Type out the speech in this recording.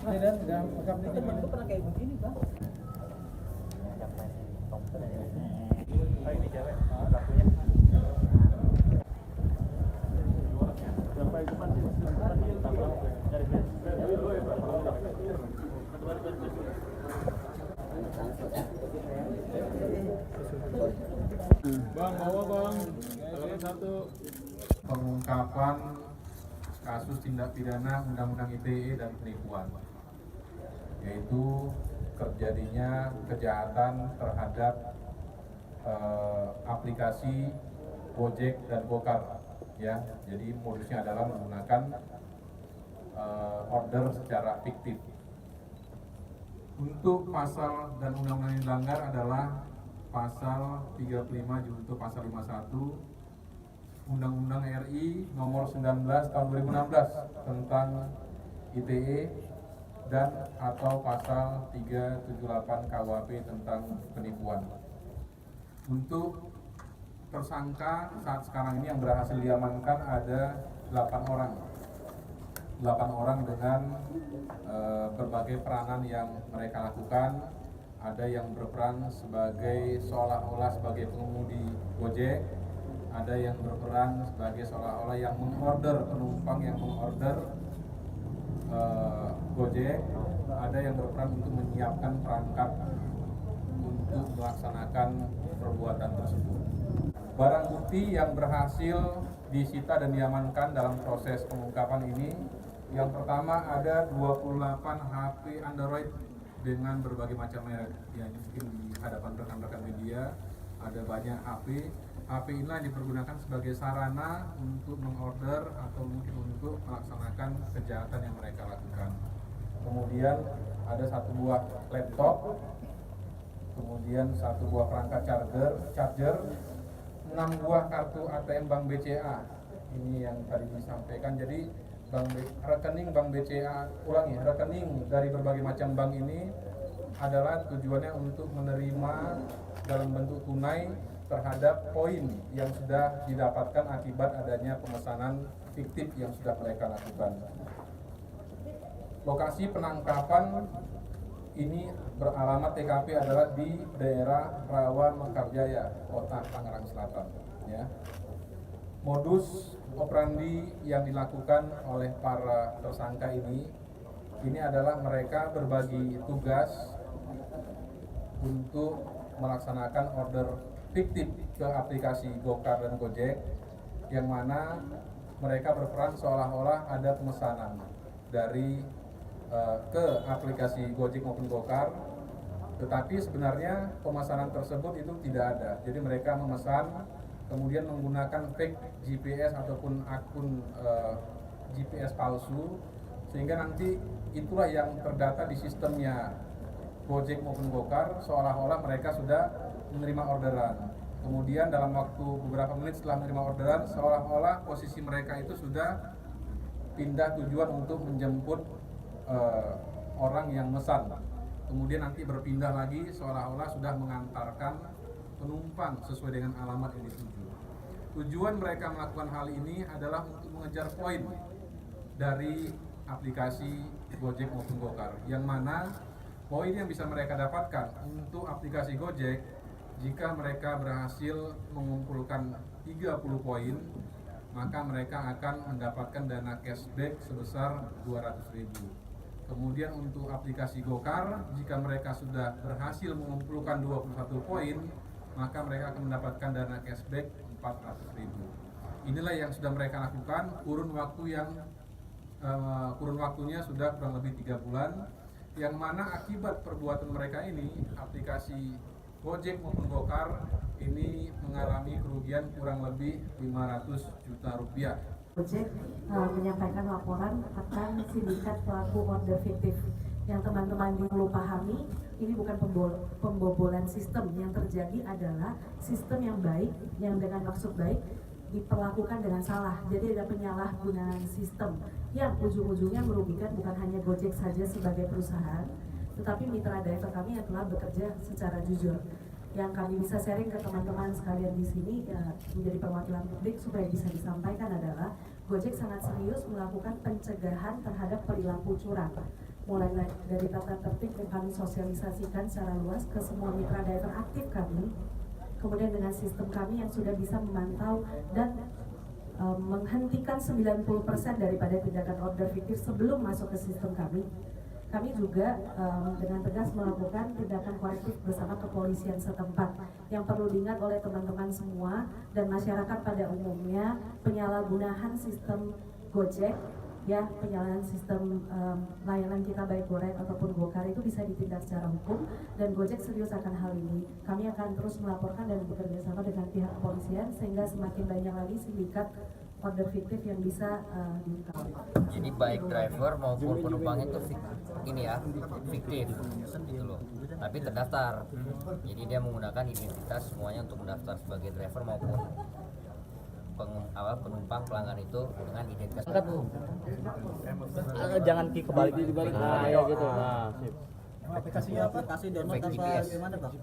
Temen gue pernah kayak begini, Bang. Ini cewek, pelakunya. Bang, bawa bang. Kalau satu. Pengungkapan kasus tindak pidana Undang-Undang ITE dan penipuan, yaitu terjadinya kejahatan terhadap aplikasi Gojek dan Gokar, ya. Jadi modusnya adalah menggunakan order secara fiktif. Untuk pasal dan undang-undang yang dilanggar adalah pasal 35 junto pasal 51 Undang-Undang RI nomor 19 tahun 2016 tentang ITE dan atau pasal 378 KUHP tentang penipuan. Untuk tersangka saat sekarang ini yang berhasil diamankan ada 8 orang. 8 orang dengan berbagai peranan yang mereka lakukan. Ada yang berperan sebagai seolah-olah sebagai pengemudi Gojek, ada yang berperan sebagai seolah-olah yang mengorder penumpang yang mengorder Gojek, ada yang berperan untuk menyiapkan perangkat untuk melaksanakan perbuatan tersebut. Barang bukti yang berhasil disita dan diamankan dalam proses pengungkapan ini, yang pertama ada 28 HP Android dengan berbagai macam merek. Ya, mungkin di hadapan rekan-rekan media ada banyak HP. HP inilah dipergunakan sebagai sarana untuk mengorder atau mungkin untuk melaksanakan kejahatan yang mereka lakukan. Kemudian ada 1 buah laptop, kemudian 1 buah perangkat charger, 6 buah kartu ATM Bank BCA. Ini yang tadi disampaikan. Jadi rekening Bank BCA, rekening dari berbagai macam bank ini adalah tujuannya untuk menerima dalam bentuk tunai terhadap poin yang sudah didapatkan akibat adanya pemesanan fiktif yang sudah mereka lakukan. Lokasi penangkapan ini beralamat TKP adalah di daerah Rawa Mekarjaya, Kota Tangerang Selatan. Ya. Modus operandi yang dilakukan oleh para tersangka ini adalah mereka berbagi tugas untuk melaksanakan order fiktif ke aplikasi Gokar dan Gojek, yang mana mereka berperan seolah-olah ada pemesanan dari ke aplikasi Gojek maupun Gokar, tetapi sebenarnya pemesanan tersebut itu tidak ada. Jadi mereka memesan kemudian menggunakan fake GPS ataupun akun GPS palsu, sehingga nanti itulah yang terdata di sistemnya Gojek maupun Gokar seolah-olah mereka sudah menerima orderan. Kemudian dalam waktu beberapa menit setelah menerima orderan, seolah-olah posisi mereka itu sudah pindah tujuan untuk menjemput orang yang mesan. Kemudian nanti berpindah lagi seolah-olah sudah mengantarkan penumpang sesuai dengan alamat yang dituju. Tujuan mereka melakukan hal ini adalah untuk mengejar poin dari aplikasi Gojek maupun Gokar, yang mana poin yang bisa mereka dapatkan untuk aplikasi Gojek, jika mereka berhasil mengumpulkan 30 poin, maka mereka akan mendapatkan dana cashback sebesar 200.000. Kemudian untuk aplikasi Gokar, jika mereka sudah berhasil mengumpulkan 21 poin, maka mereka akan mendapatkan dana cashback 400.000. Inilah yang sudah mereka lakukan. Kurun waktunya sudah kurang lebih 3 bulan, yang mana akibat perbuatan mereka ini, aplikasi Gojek maupun Gokar ini mengalami kerugian kurang lebih 500 juta rupiah. Gojek menyampaikan laporan akan sindikat pelaku order fiktif. Yang teman-teman perlu pahami, ini bukan pembobolan sistem. Yang terjadi adalah sistem yang baik, yang dengan maksud baik diperlakukan dengan salah. Jadi ada penyalahgunaan sistem yang ujung-ujungnya merugikan bukan hanya Gojek saja sebagai perusahaan, tetapi mitra driver kami yang telah bekerja secara jujur. Yang kami bisa sharing ke teman-teman sekalian di sini menjadi perwakilan publik supaya bisa disampaikan adalah Gojek sangat serius melakukan pencegahan terhadap perilaku curang. mulai dari tata tertib yang kami sosialisasikan secara luas ke semua mitra driver aktif kami, kemudian dengan sistem kami yang sudah bisa memantau dan menghentikan 90% daripada tindakan order fiktif sebelum masuk ke sistem kami. Kami juga dengan tegas melakukan tindakan korektif bersama kepolisian setempat. Yang perlu diingat oleh teman-teman semua dan masyarakat pada umumnya, penyalahgunaan sistem Gojek, ya penyalahan sistem layanan kita baik GoRide ataupun GoCar itu bisa ditindak secara hukum, dan Gojek serius akan hal ini. Kami akan terus melaporkan dan bekerja sama dengan pihak kepolisian sehingga semakin banyak lagi sindikat order fiktif yang bisa diungkap. Jadi baik driver maupun penumpangnya itu fiktif gitu loh, tapi terdaftar. Jadi dia menggunakan identitas semuanya untuk mendaftar sebagai driver maupun penumpang pelanggan itu dengan identitas. Jangan kebalik nah, ya gitu. Nah, sip. Aplikasinya apa? Kasih download Fake apa GPS. gimana, Bang?